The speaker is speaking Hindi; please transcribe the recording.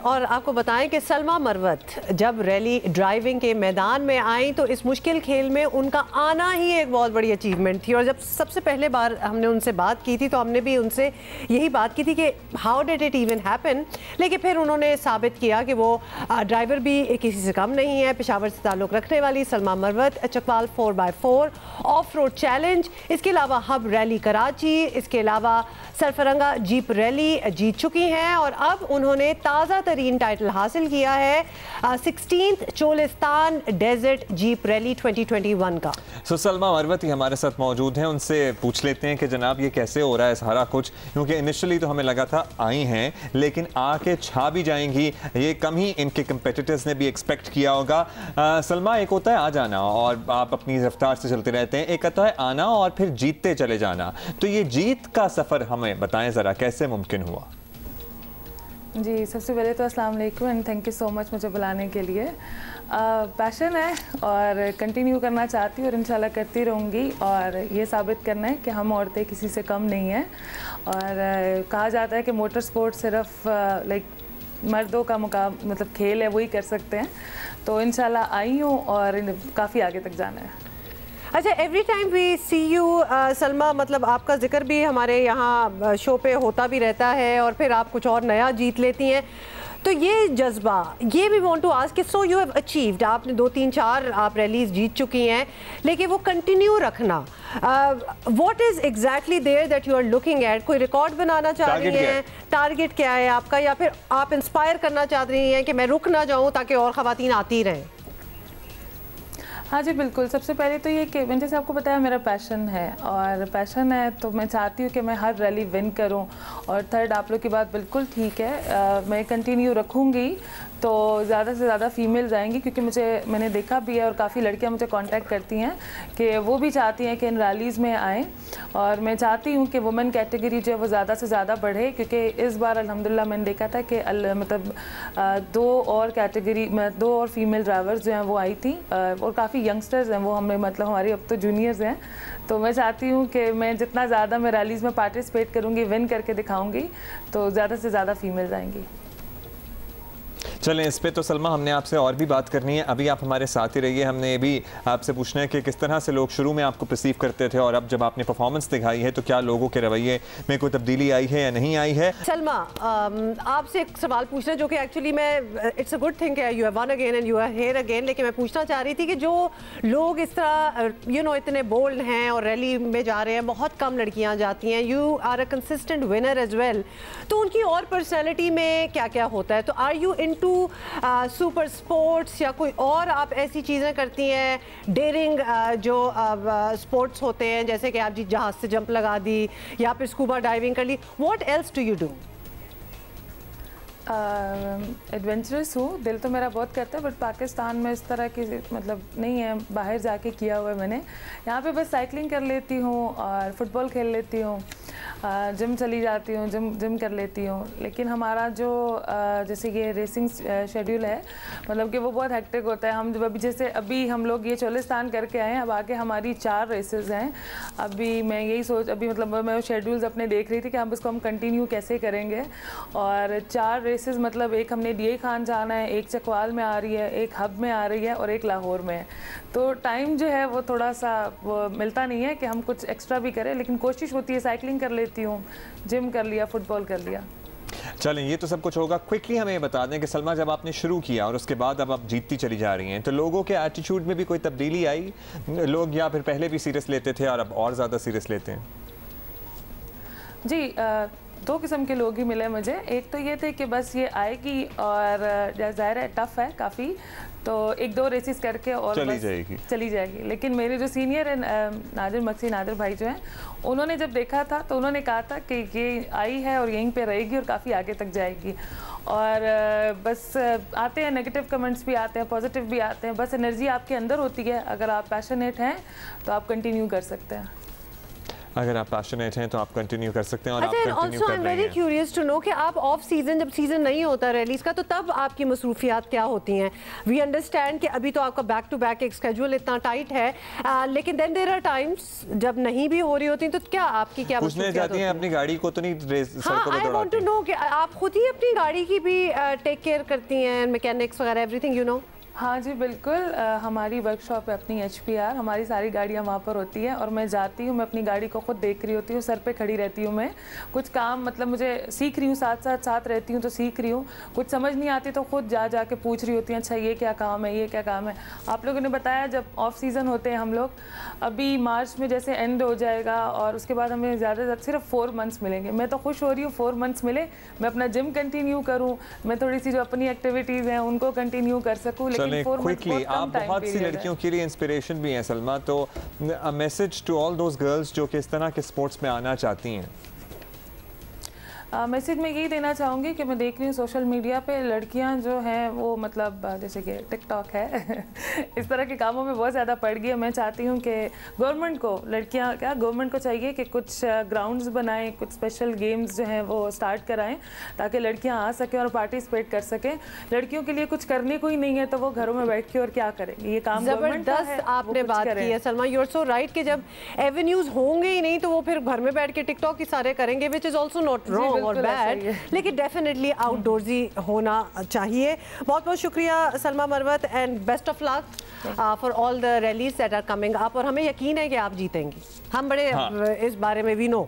और आपको बताएं कि सलमा मरवत जब रैली ड्राइविंग के मैदान में आई तो इस मुश्किल खेल में उनका आना ही एक बहुत बड़ी अचीवमेंट थी। और जब सबसे पहले बार हमने उनसे बात की थी तो हमने भी उनसे यही बात की थी कि how did it even happen, लेकिन फिर उन्होंने साबित किया कि वो ड्राइवर भी किसी से कम नहीं है। पेशावर से ताल्लुक़ रखने वाली Salma Marwat Chakwal 4x4 of road challenge, इसके अलावा हब रैली कराची, इसके अलावा सरफरंगा जीप रैली जीत चुकी हैं और अब उन्होंने ताज़ा तरीन टाइटल हासिल किया है 16th Cholistan desert jeep rally 2021 का। सलमा मरवत ही हमारे साथ मौजूद हैं, उनसे पूछ लेते हैं कि जनाब ये कैसे हो रहा है सारा कुछ, क्योंकि इनिशियली तो हमें लगा था आई हैं लेकिन आके छा भी जाएंगी, ये कम ही इनके कंपेटिटर्स ने भी एक्सपेक्ट किया होगा। सलमा, एक होता है आ जाना और आप अपनी रफ्तार से चलते रहते हैं, एक होता है आना और फिर जीतते चले जाना, तो ये जीत का सफ़र हमें बताएं ज़रा कैसे मुमकिन हुआ? जी, सबसे पहले तो अस्सलाम वालेकुम and thank you so much मुझे बुलाने के लिए। पैशन है और कंटिन्यू करना चाहती हूँ और इंशाल्लाह करती रहूँगी और ये साबित करना है कि हम औरतें किसी से कम नहीं हैं। और कहा जाता है कि मोटर स्पोर्ट सिर्फ लाइक मर्दों का मतलब खेल है, वही कर सकते हैं। तो इंशाल्लाह आई हूँ और काफ़ी आगे तक जाना है। अच्छा, every time we see you Salma, मतलब आपका जिक्र भी हमारे यहाँ शो पे होता भी रहता है और फिर आप कुछ और नया जीत लेती हैं, तो ये जज्बा, ये भी वांट टू आस्क कि सो यू हैव अचीव्ड, आपने 2 3 4 आप रैलीज जीत चुकी हैं, लेकिन वो कंटिन्यू रखना, what is exactly there that you are looking at? कोई रिकॉर्ड बनाना चाह रही हैं, टारगेट क्या है आपका, या फिर आप इंस्पायर करना चाह रही हैं कि मैं रुक ना जाऊँ ताकि और ख़वातीन आती रहें? हाँ जी बिल्कुल, सबसे पहले तो ये कि मैंने जैसे आपको बताया मेरा पैशन है और पैशन है तो मैं चाहती हूँ कि मैं हर रैली विन करूँ। और थर्ड, आप लोग की बात बिल्कुल ठीक है, मैं कंटिन्यू रखूँगी तो ज़्यादा से ज़्यादा फीमेल्स आएंगी, क्योंकि मैंने देखा भी है और काफ़ी लड़कियाँ मुझे कांटेक्ट करती हैं कि वो भी चाहती हैं कि इन रैलीज़ में आएँ। और मैं चाहती हूँ कि वुमेन कैटेगरी जो है वो ज़्यादा से ज़्यादा बढ़े, क्योंकि इस बार अल्हम्दुलिल्लाह मैंने देखा था कि मतलब 2 और फीमेल ड्राइवर्स जो हैं वो आई थी और काफ़ी यंगस्टर्स हैं, वो हमें मतलब हमारी अब तो जूनियर्स हैं। तो मैं चाहती हूँ कि मैं जितना ज़्यादा मैं रैलीज़ में पार्टिसिपेट करूँगी, विन करके दिखाऊँगी, तो ज़्यादा से ज़्यादा फीमेल्स आएंगी। चलें, इस पे तो सलमा हमने आपसे और भी बात करनी है, अभी आप हमारे साथ ही रहिए। हमने ये भी आपसे पूछना है कि किस तरह से लोग शुरू में आपको परसीव करते थे और अब जब आपने परफॉर्मेंस दिखाई है तो क्या लोगों के रवैये में कोई तब्दीली आई है या नहीं आई है? सलमा, आपसे एक सवाल पूछना जो कि एक्चुअली मैं, it's a good thing you have won again and you are here again, लेकिन मैं पूछना चाह रही थी कि जो लोग इस तरह इतने बोल्ड हैं और रैली में जा रहे हैं, बहुत कम लड़कियाँ जाती हैं, you are a consistent winner as well, तो उनकी और पर्सनैलिटी में क्या क्या होता है? तो are you into super sports या कोई और आप ऐसी चीज़ें करती हैं, डेयरिंग जो स्पोर्ट्स होते हैं, जैसे कि आप जी जहाज़ से जंप लगा दी या फिर स्कूबा डाइविंग कर ली, what else do you do? Adventurous हूँ, दिल तो मेरा बहुत करता है, बट पाकिस्तान में इस तरह की मतलब नहीं है, बाहर जाके किया हुआ है मैंने। यहाँ पे बस साइकिलिंग कर लेती हूँ और फुटबॉल खेल लेती हूँ, जिम चली जाती हूँ, जिम कर लेती हूँ। लेकिन हमारा जो जैसे ये रेसिंग शेड्यूल है, मतलब कि वो बहुत हेक्टिक होता है। हम जब अभी हम लोग ये चोलिस्तान करके आए हैं, अब आगे हमारी 4 रेसेस हैं। अभी मैं यही अभी मतलब मैं शेड्यूल्स अपने देख रही थी कि हम इसको कंटिन्यू कैसे करेंगे। और 4 रेसेस मतलब एक हमने डीए खान जाना है, एक चकवाल में आ रही है, एक हब में आ रही है और एक लाहौर में है। तो टाइम जो है वो थोड़ा सा वो मिलता नहीं है कि हम कुछ एक्स्ट्रा भी करें, लेकिन कोशिश होती है, साइकिलिंग कर लेती हूँ, जिम कर लिया, फुटबॉल कर लिया। चलें, ये तो सब कुछ होगा। क्विकली हमें बता दें कि सलमा, जब आपने शुरू किया और उसके बाद अब आप जीतती चली जा रही हैं, तो लोगों के एटीट्यूड में भी कोई तब्दीली आई? लोग या फिर पहले भी सीरियस लेते थे और अब और ज़्यादा सीरियस लेते हैं? जी, 2 किस्म के लोग ही मिले मुझे। एक तो ये थे कि बस ये आएगी और ज़ाहिर है टफ़ है काफ़ी, तो 1-2 रेसेस करके और चली जाएगी। लेकिन मेरे जो सीनियर है नादिर भाई जो हैं, उन्होंने जब देखा था तो उन्होंने कहा था कि ये आई है और यहीं पे रहेगी और काफ़ी आगे तक जाएगी। और बस आते हैं नेगेटिव कमेंट्स भी आते हैं, पॉजिटिव भी आते हैं, बस एनर्जी आपके अंदर होती है, अगर आप पैशनेट हैं तो आप कंटिन्यू कर सकते हैं। अगर आप पैशनेट हैं तो आप कंटिन्यू कर सकते हैं और आप अच्छा, कंटिन्यू also कर I'm रहे very हैं। curious to know कि आप ऑफ सीजन, जब सीजन नहीं होता रैलीज का, तो तब आपकी मसरूफियात क्या होती हैं? वी अंडरस्टैंड कि अभी तो आपका बैक टू बैक एक स्केड्यूल इतना टाइट है, लेकिन देन देयर आर टाइम्स जब नहीं भी हो रही होती, तो क्या आपकी क्या पूछने जाती हैं अपनी गाड़ी को तो नहीं सड़कों पे आई वांट टू दौड़ाती? नो कि आप खुद ही अपनी गाड़ी की भी टेक केयर करती हैं, मैकेनिक्स वगैरह एवरीथिंग यू नो? हाँ जी बिल्कुल, हमारी वर्कशॉप है अपनी HPR, हमारी सारी गाड़ियाँ वहाँ पर होती हैं और मैं जाती हूँ, मैं अपनी गाड़ी को खुद देख रही होती हूँ, सर पे खड़ी रहती हूँ। मैं कुछ काम मतलब मुझे सीख रही हूँ, साथ रहती हूँ तो सीख रही हूँ, कुछ समझ नहीं आती तो खुद जाके पूछ रही होती हैं, अच्छा ये क्या काम है, ये क्या काम है। आप लोगों ने बताया जब ऑफ सीज़न होते हैं हम लोग, अभी मार्च में जैसे एंड हो जाएगा और उसके बाद हमें ज़्यादा सिर्फ 4 मंथ्स मिलेंगे। मैं तो खुश हो रही हूँ 4 मंथ्स मिले, मैं अपना जिम कंटिन्यू करूँ, मैं थोड़ी सी जो अपनी एक्टिविटीज़ हैं उनको कंटिन्यू कर सकूँ। क्विकली, आप बहुत सी लड़कियों के लिए इंस्पिरेशन भी हैं सलमा, तो a message to all those girls जो कि इस तरह के स्पोर्ट्स में आना चाहती हैं। मैसेज मैं यही देना चाहूँगी कि मैं देख रही हूँ सोशल मीडिया पे लड़कियाँ जो हैं वो मतलब जैसे कि टिकटॉक है इस तरह के कामों में बहुत ज़्यादा पड़ गई है। मैं चाहती हूँ कि गवर्नमेंट को गवर्नमेंट को चाहिए कि कुछ ग्राउंड्स बनाएं, कुछ स्पेशल गेम्स जो हैं वो स्टार्ट कराएं ताकि लड़कियाँ आ सकें और पार्टिसिपेट कर सकें। लड़कियों के लिए कुछ करने को ही नहीं है तो वो घरों में बैठ के और क्या करेंगे, ये काम जबरदस्त आपने बात की है Salma, you are so right कि जब एवेन्यूज होंगे ही नहीं तो वो फिर घर में बैठ के टिकटॉक ही सारे करेंगे, which is also not wrong और बैड, लेकिन डेफिनेटली आउटडोर्स ही होना चाहिए। बहुत बहुत शुक्रिया Salma Marwat and best of luck for all the rallies that are coming up, और हमें यकीन है कि आप जीतेंगी, हम बड़े इस बारे में वी नो।